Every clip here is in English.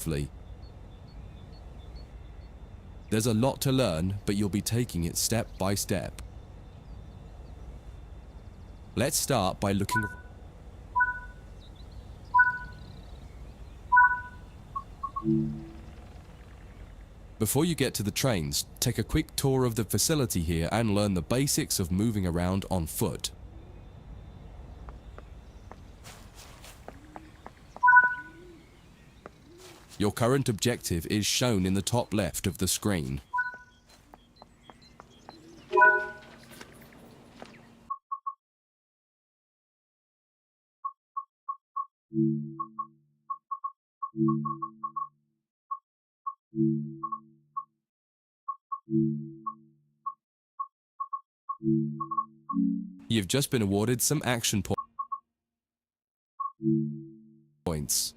smoothly. There's a lot to learn, but you'll be taking it step by step. Let's start by looking. Before you get to the trains, take a quick tour of the facility here and learn the basics of moving around on foot. Your current objective is shown in the top left of the screen. You've just been awarded some action points.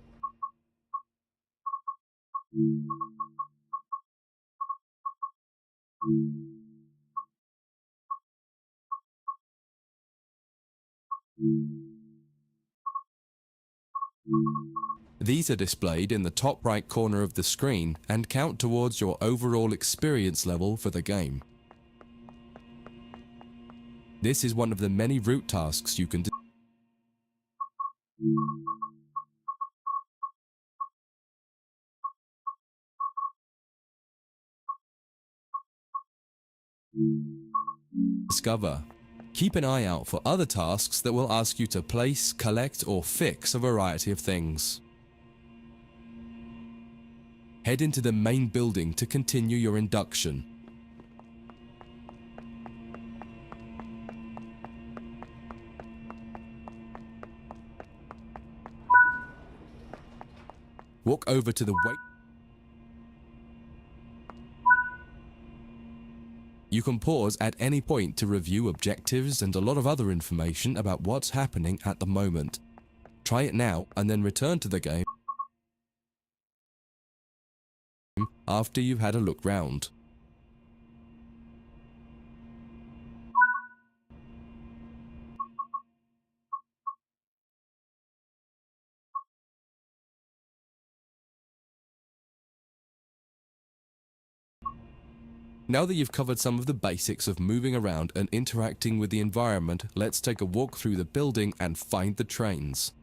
These are displayed in the top right corner of the screen and count towards your overall experience level for the game. This is one of the many route tasks you can discover. Keep an eye out for other tasks that will ask you to place, collect, or fix a variety of things. Head into the main building to continue your induction. Walk over to the wait. You can pause at any point to review objectives and a lot of other information about what's happening at the moment. Try it now and then return to the game after you've had a look round. Now that you've covered some of the basics of moving around and interacting with the environment, let's take a walk through the building and find the trains.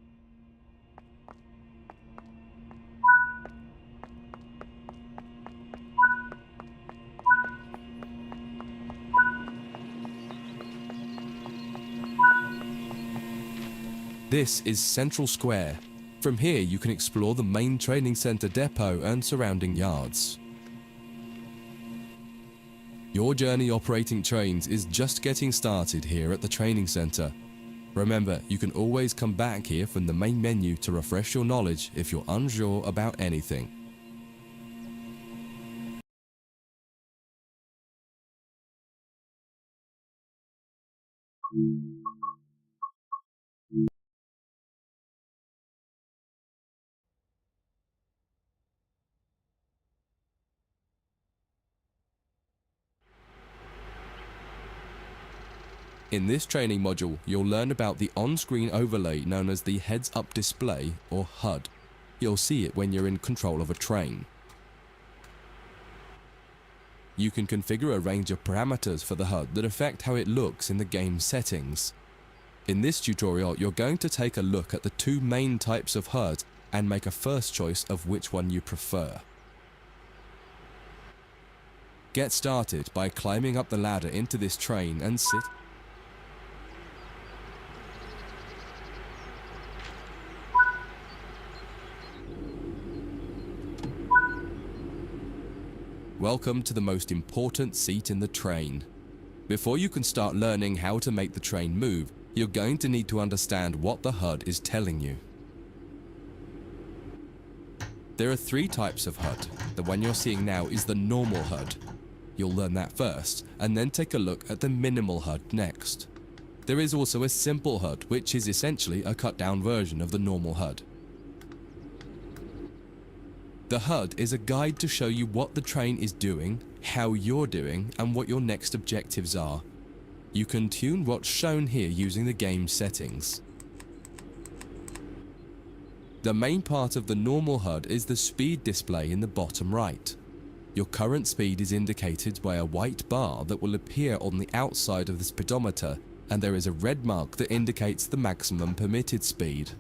This is Central Square. From here you can explore the main training center depot and surrounding yards. Your journey operating trains is just getting started here at the training center. Remember, you can always come back here from the main menu to refresh your knowledge if you're unsure about anything. In this training module, you'll learn about the on-screen overlay known as the heads-up display, or HUD. You'll see it when you're in control of a train. You can configure a range of parameters for the HUD that affect how it looks in the game settings. In this tutorial, you're going to take a look at the two main types of HUD and make a first choice of which one you prefer. Get started by climbing up the ladder into this train and sit. Welcome to the most important seat in the train. Before you can start learning how to make the train move, you're going to need to understand what the HUD is telling you. There are three types of HUD. The one you're seeing now is the normal HUD. You'll learn that first, and then take a look at the minimal HUD next. There is also a simple HUD, which is essentially a cut-down version of the normal HUD. The HUD is a guide to show you what the train is doing, how you're doing, and what your next objectives are. You can tune what's shown here using the game settings. The main part of the normal HUD is the speed display in the bottom right. Your current speed is indicated by a white bar that will appear on the outside of the speedometer, and there is a red mark that indicates the maximum permitted speed.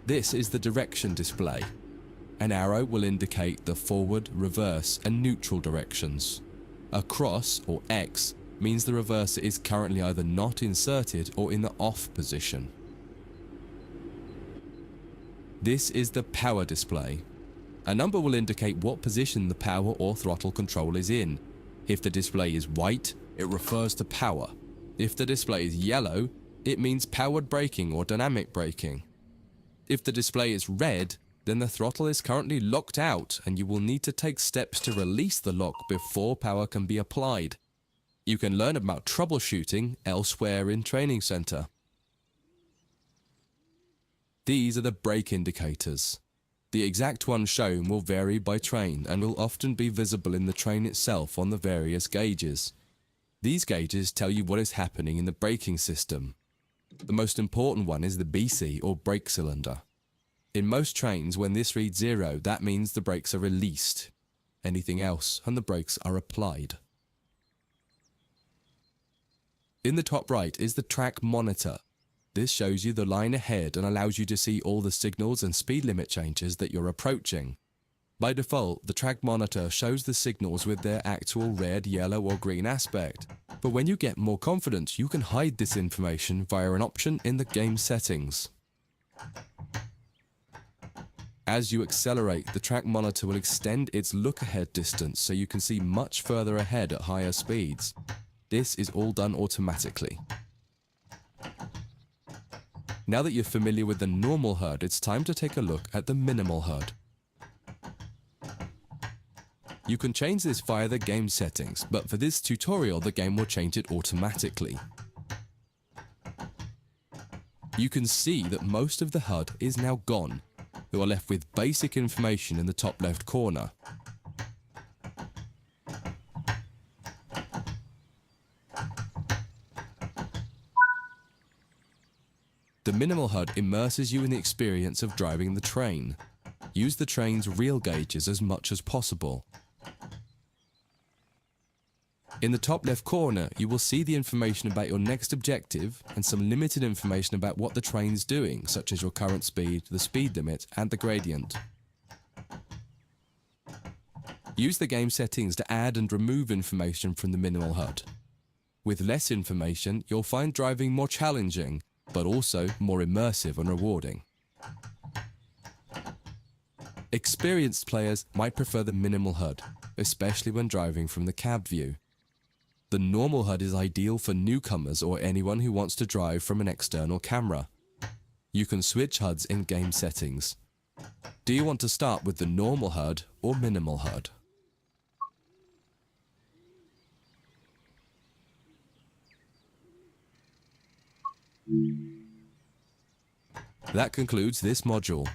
This is the direction display. An arrow will indicate the forward, reverse, and neutral directions. A cross, or X, means the reverser is currently either not inserted or in the off position. This is the power display. A number will indicate what position the power or throttle control is in. If the display is white, it refers to power. If the display is yellow, it means powered braking or dynamic braking. If the display is red, then the throttle is currently locked out and you will need to take steps to release the lock before power can be applied. You can learn about troubleshooting elsewhere in Training Center. These are the brake indicators. The exact one shown will vary by train and will often be visible in the train itself on the various gauges. These gauges tell you what is happening in the braking system. The most important one is the BC, or brake cylinder. In most trains, when this reads 0, that means the brakes are released. Anything else, and the brakes are applied. In the top right is the track monitor. This shows you the line ahead and allows you to see all the signals and speed limit changes that you're approaching. By default, the track monitor shows the signals with their actual red, yellow, or green aspect. But when you get more confident, you can hide this information via an option in the game settings. As you accelerate, the track monitor will extend its look-ahead distance so you can see much further ahead at higher speeds. This is all done automatically. Now that you're familiar with the normal HUD, it's time to take a look at the minimal HUD. You can change this via the game settings, but for this tutorial the game will change it automatically. You can see that most of the HUD is now gone. You are left with basic information in the top left corner. The minimal HUD immerses you in the experience of driving the train. Use the train's real gauges as much as possible. In the top left corner, you will see the information about your next objective and some limited information about what the train's doing, such as your current speed, the speed limit, and the gradient. Use the game settings to add and remove information from the minimal HUD. With less information, you'll find driving more challenging, but also more immersive and rewarding. Experienced players might prefer the minimal HUD, especially when driving from the cab view. The normal HUD is ideal for newcomers or anyone who wants to drive from an external camera. You can switch HUDs in game settings. Do you want to start with the normal HUD or minimal HUD? That concludes this module.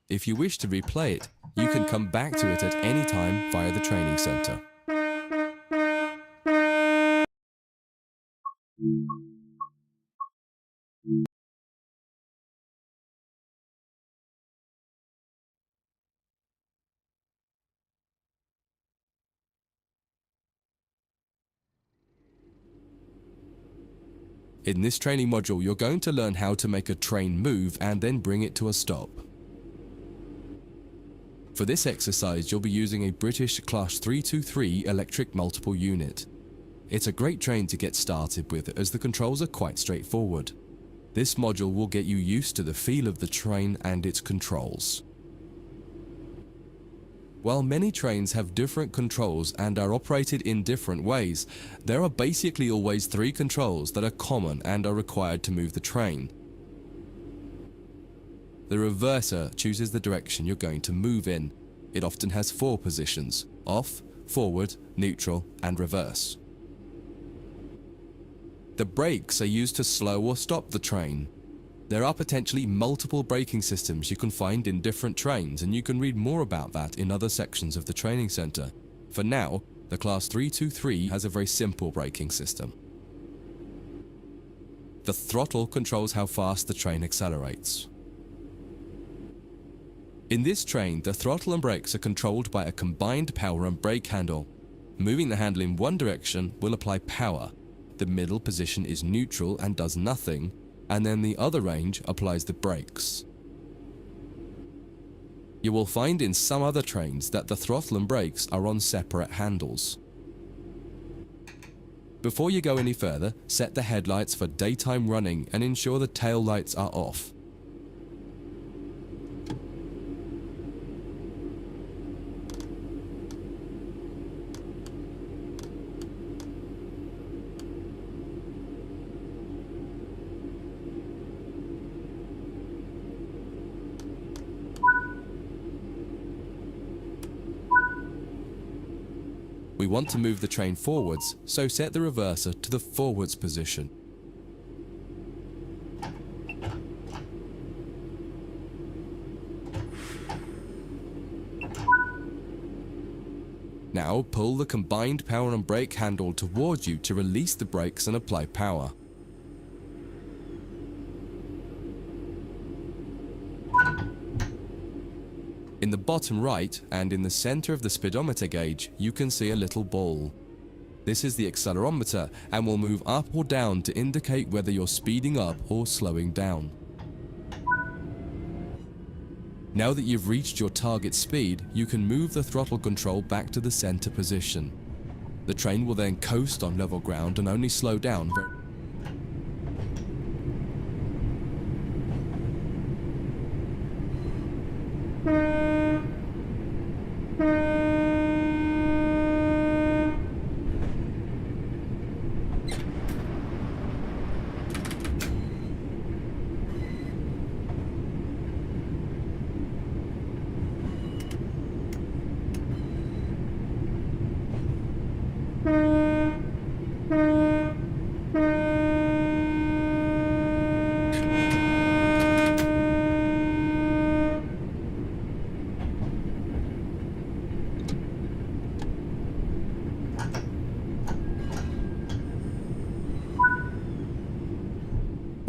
If you wish to replay it, you can come back to it at any time via the Training Center. In this training module, you're going to learn how to make a train move and then bring it to a stop. For this exercise, you'll be using a British Class 323 electric multiple unit. It's a great train to get started with as the controls are quite straightforward. This module will get you used to the feel of the train and its controls. While many trains have different controls and are operated in different ways, there are basically always 3 controls that are common and are required to move the train. The reverser chooses the direction you're going to move in. It often has 4 positions: off, forward, neutral, and reverse. The brakes are used to slow or stop the train. There are potentially multiple braking systems you can find in different trains, and you can read more about that in other sections of the training center. For now, the Class 323 has a very simple braking system. The throttle controls how fast the train accelerates. In this train, the throttle and brakes are controlled by a combined power and brake handle. Moving the handle in one direction will apply power. The middle position is neutral and does nothing, and then the other range applies the brakes. You will find in some other trains that the throttle and brakes are on separate handles. Before you go any further, set the headlights for daytime running and ensure the tail lights are off. We want to move the train forwards, so set the reverser to the forwards position. Now pull the combined power and brake handle towards you to release the brakes and apply power. In the bottom right and in the center of the speedometer gauge, you can see a little ball. This is the accelerometer and will move up or down to indicate whether you're speeding up or slowing down. Now that you've reached your target speed, you can move the throttle control back to the center position. The train will then coast on level ground and only slow down very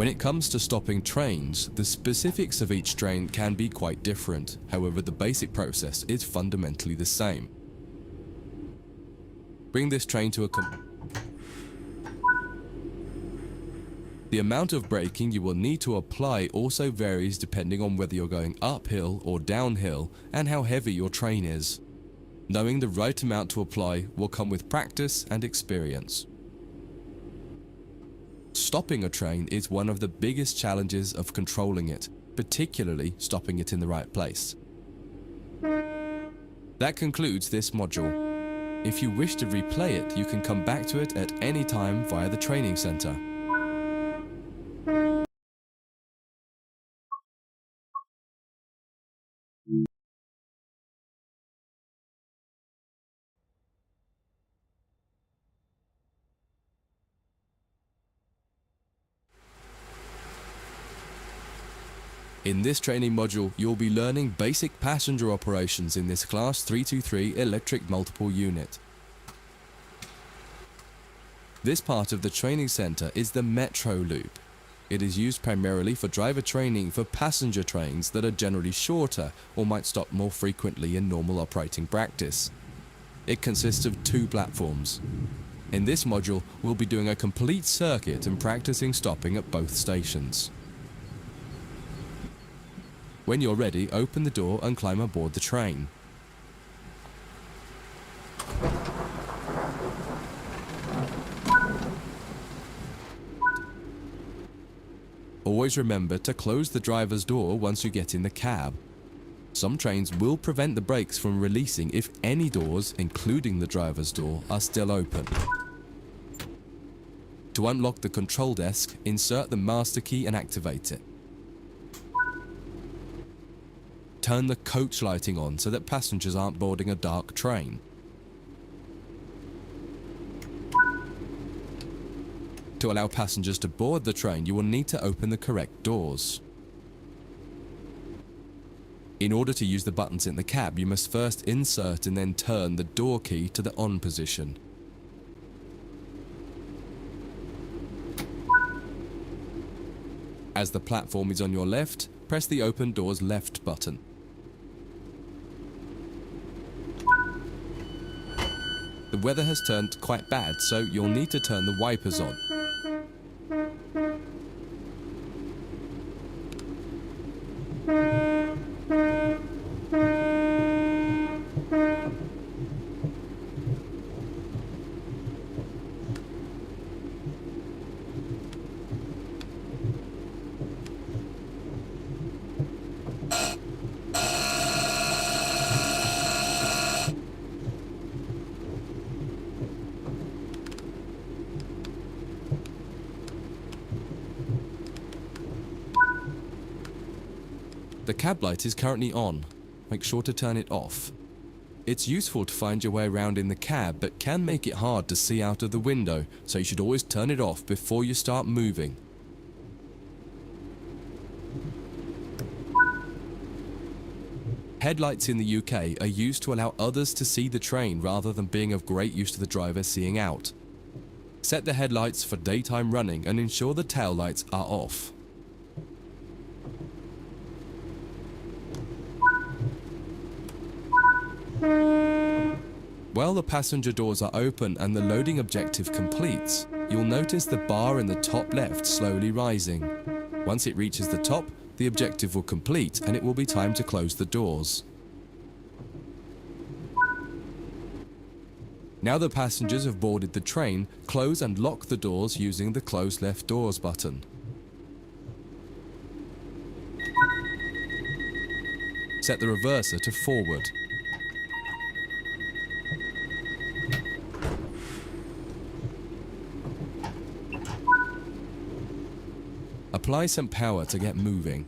When it comes to stopping trains, the specifics of each train can be quite different. However, the basic process is fundamentally the same. Bring this train to a The amount of braking you will need to apply also varies depending on whether you're going uphill or downhill and how heavy your train is. Knowing the right amount to apply will come with practice and experience. Stopping a train is one of the biggest challenges of controlling it, particularly stopping it in the right place. That concludes this module. If you wish to replay it, you can come back to it at any time via the training center. In this training module, you'll be learning basic passenger operations in this Class 323 electric multiple unit. This part of the training center is the Metro Loop. It is used primarily for driver training for passenger trains that are generally shorter or might stop more frequently in normal operating practice. It consists of 2 platforms. In this module, we'll be doing a complete circuit and practicing stopping at both stations. When you're ready, open the door and climb aboard the train. Always remember to close the driver's door once you get in the cab. Some trains will prevent the brakes from releasing if any doors, including the driver's door, are still open. To unlock the control desk, insert the master key and activate it. Turn the coach lighting on so that passengers aren't boarding a dark train. To allow passengers to board the train, you will need to open the correct doors. In order to use the buttons in the cab, you must first insert and then turn the door key to the on position. As the platform is on your left, press the open doors left button. The weather has turned quite bad, so you'll need to turn the wipers on. The cab light is currently on. Make sure to turn it off. It's useful to find your way around in the cab, but can make it hard to see out of the window, so you should always turn it off before you start moving. Headlights in the UK are used to allow others to see the train rather than being of great use to the driver seeing out. Set the headlights for daytime running and ensure the tail lights are off. While the passenger doors are open and the loading objective completes, you'll notice the bar in the top left slowly rising. Once it reaches the top, the objective will complete and it will be time to close the doors. Now the passengers have boarded the train, close and lock the doors using the close left doors button. Set the reverser to forward. Apply some power to get moving.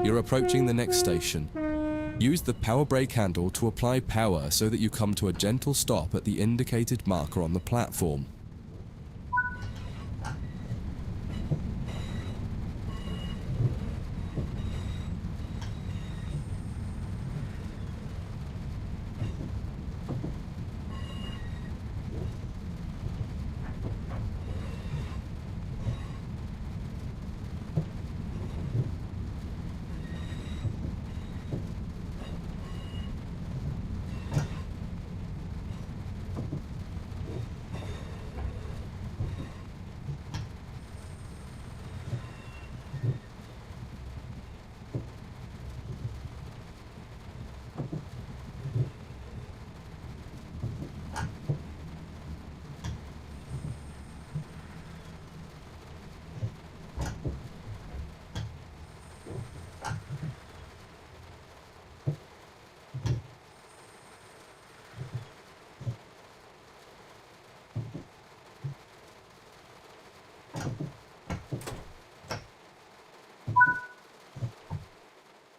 You're approaching the next station. Use the power brake handle to apply power so that you come to a gentle stop at the indicated marker on the platform.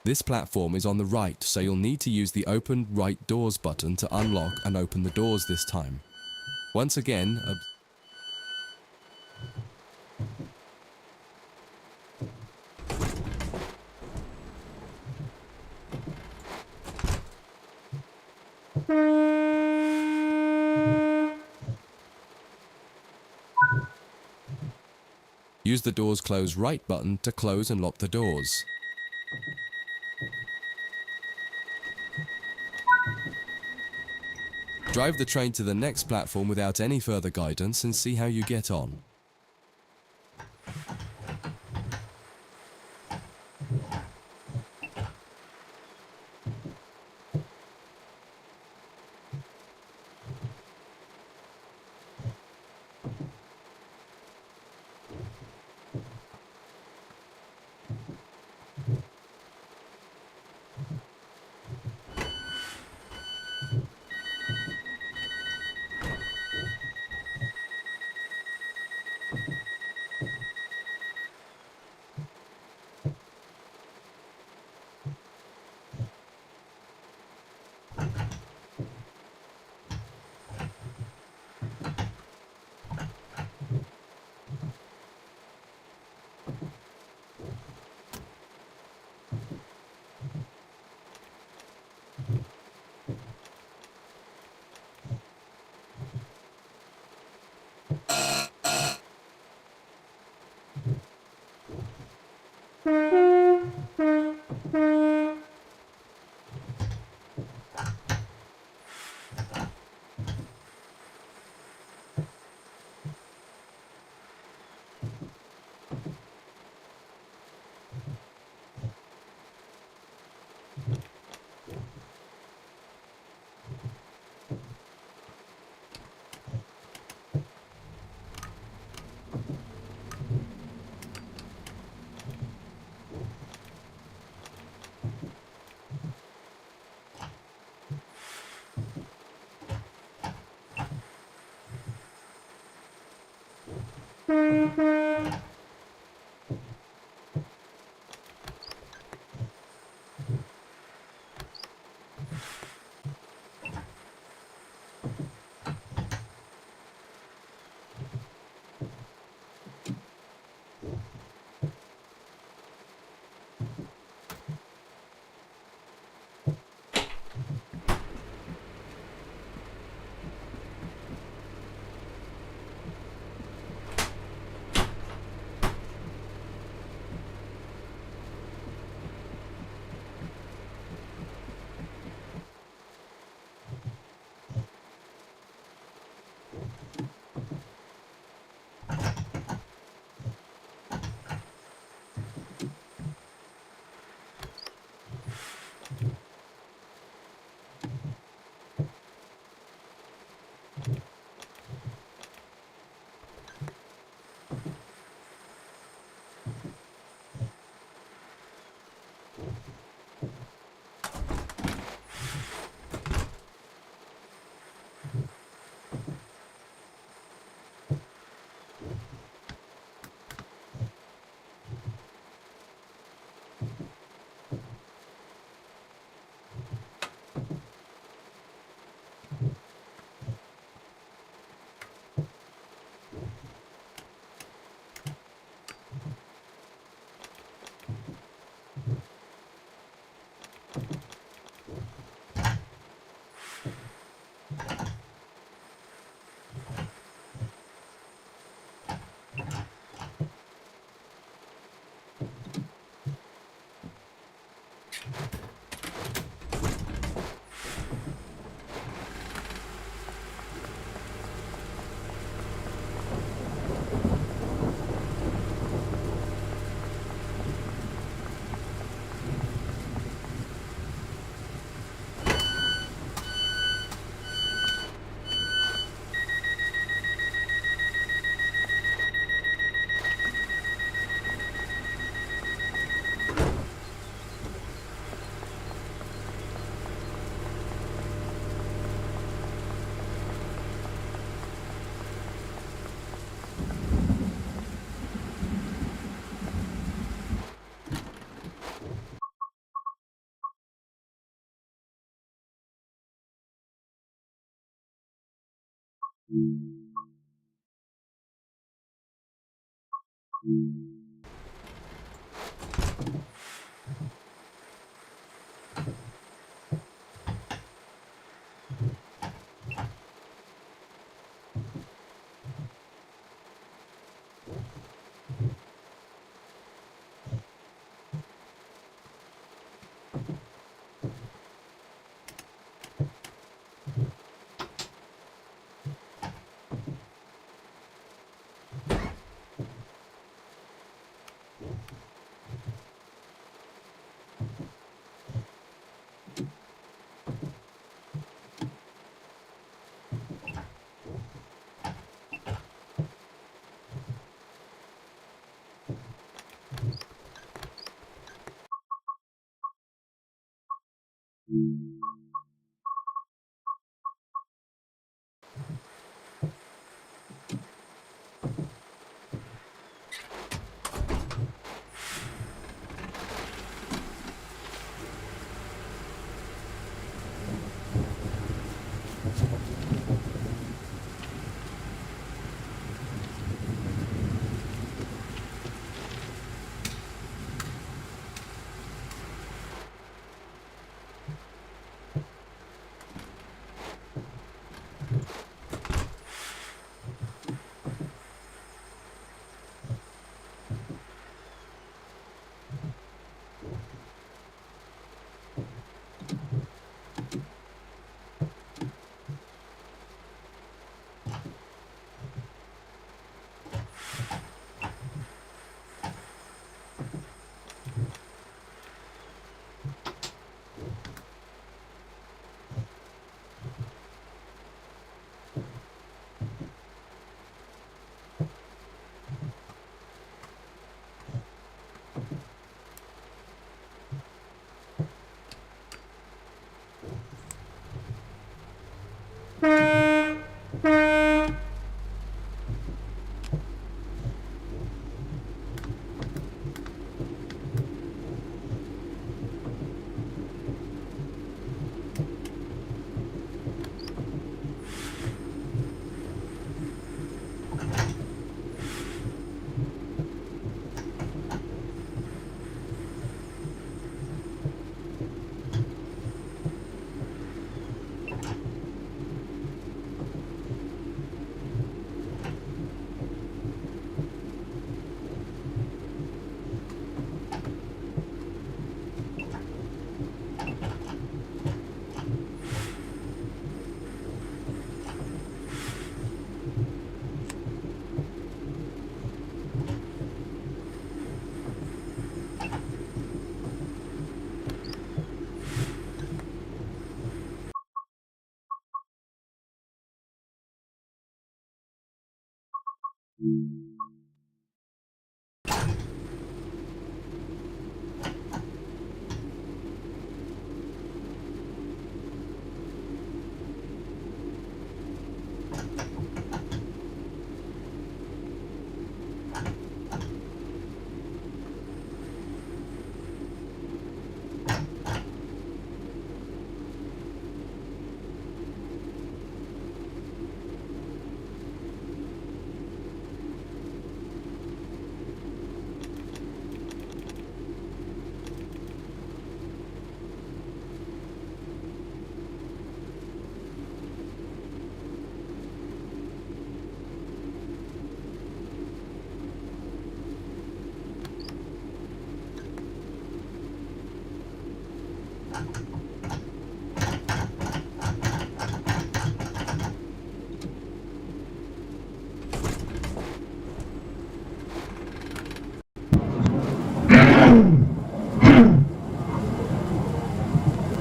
This platform is on the right, so you'll need to use the open right doors button to unlock and open the doors this time. Once again, Use the doors close right button to close and lock the doors. Drive the train to the next platform without any further guidance and see how you get on.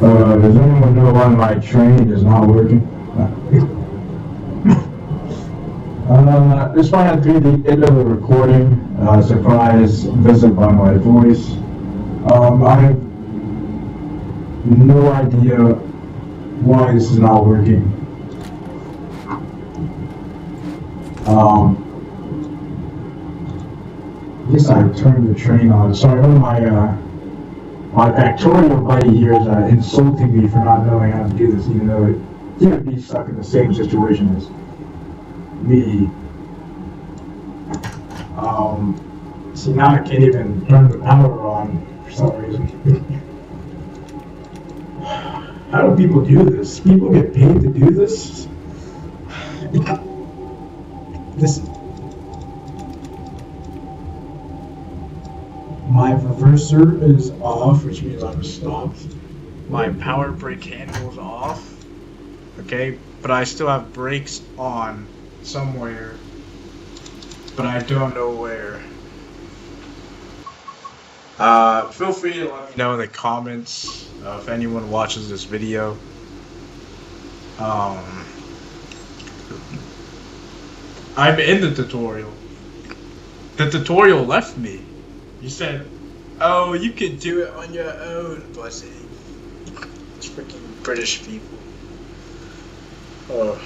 Does anyone know why my train is not working? This might have to be the end of the recording. Surprise visit by my voice. I have no idea why this is not working. I guess I turned the train on. Sorry, one of my Factorial buddy here is insulting me for not knowing how to do this, even though he would be stuck in the same situation as me. See, now I can't even turn the power on for some reason. How do people do this? People get paid to do this? My reverser is off, which means I'm stopped. My power brake handle is off. Okay, but I still have brakes on somewhere, but I don't know where. Feel free to let me know in the comments if anyone watches this video. I'm in the tutorial. The tutorial left me. You said, "Oh, you can do it on your own, pussy." It's freaking British people. Oh.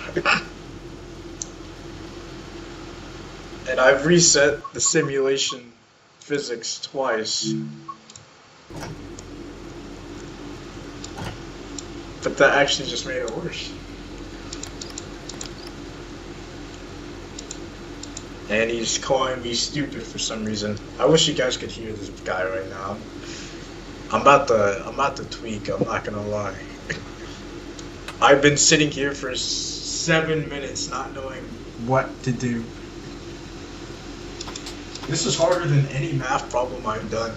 And I've reset the simulation physics twice. But that actually just made it worse. And he's calling me stupid for some reason. I wish you guys could hear this guy right now. I'm about to tweak, I'm not gonna lie. I've been sitting here for 7 minutes not knowing what to do. This is harder than any math problem I've done.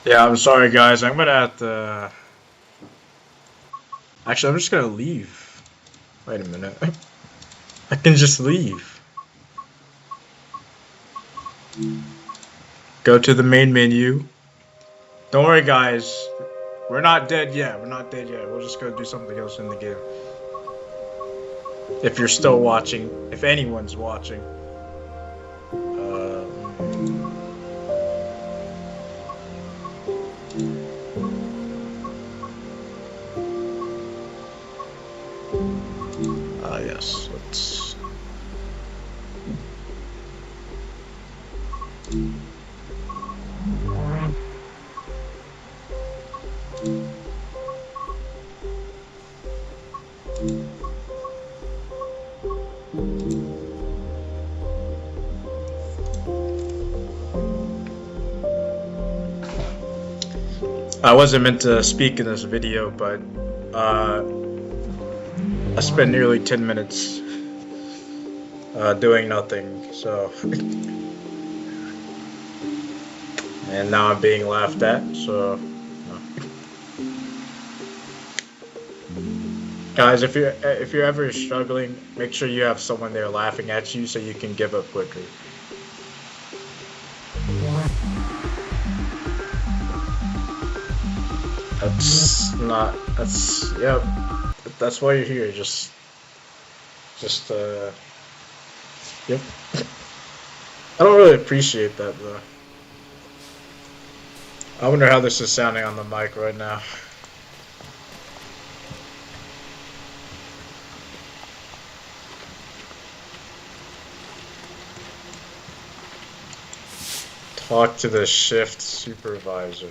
Yeah, I'm sorry guys, I'm gonna have to... Actually, I'm just gonna leave. Wait a minute. I can just leave. Go to the main menu. Don't worry guys, we're not dead yet, we'll just go do something else in the game. If you're still watching, if anyone's watching. Yes, let's... I wasn't meant to speak in this video, but I spent nearly 10 minutes doing nothing, so... And now I'm being laughed at, so... Guys, if you're ever struggling, make sure you have someone there laughing at you so you can give up quickly. Yep. That's why you're here, yep. I don't really appreciate that, though. I wonder how this is sounding on the mic right now. Talk to the shift supervisor.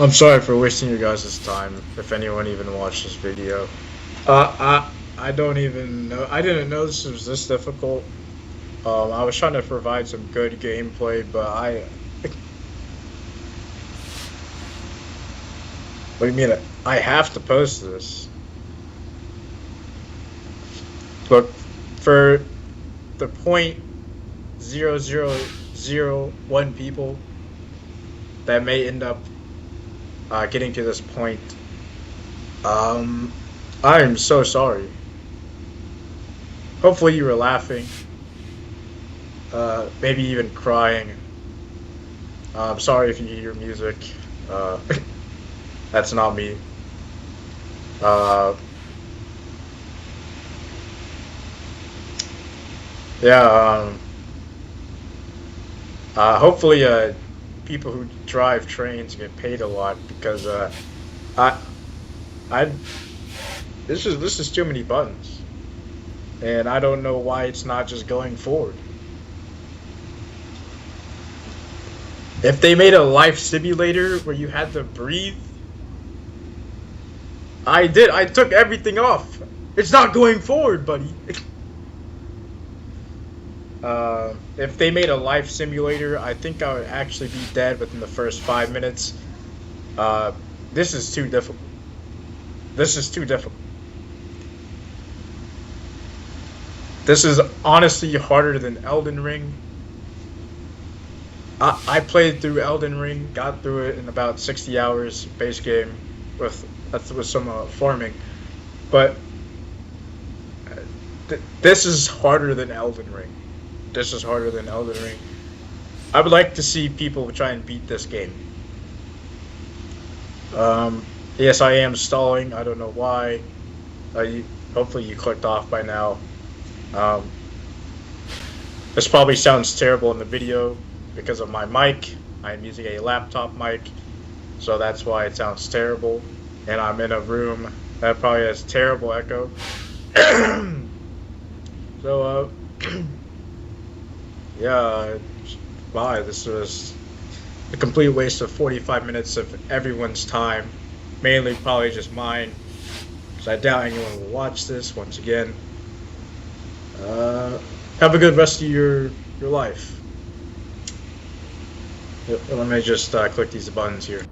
I'm sorry for wasting your guys' time, if anyone even watched this video. I don't even know. I didn't know this was this difficult. I was trying to provide some good gameplay, but what do you mean? I have to post this. Look, for the 0.0001 people that may end up getting to this point, I am so sorry. Hopefully you were laughing, maybe even crying. I'm sorry if you hear music. That's not me. Yeah. Hopefully, people who drive trains get paid a lot because this is too many buttons, and I don't know why it's not just going forward. If they made a life simulator where you had to breathe, I took everything off. It's not going forward, buddy. If they made a life simulator, I think I would actually be dead within the first 5 minutes. This is too difficult. This is too difficult. This is honestly harder than Elden Ring. I played through Elden Ring, got through it in about 60 hours base game with some farming, but this is harder than Elden Ring. This is harder than Elden Ring. I would like to see people try and beat this game. Yes, I am stalling. I don't know why. Hopefully you clicked off by now. This probably sounds terrible in the video because of my mic. I'm using a laptop mic, so that's why it sounds terrible. And I'm in a room that probably has terrible echo. So, yeah, bye. This was a complete waste of 45 minutes of everyone's time. Mainly probably just mine, because I doubt anyone will watch this once again. Have a good rest of your life. Let me just click these buttons here.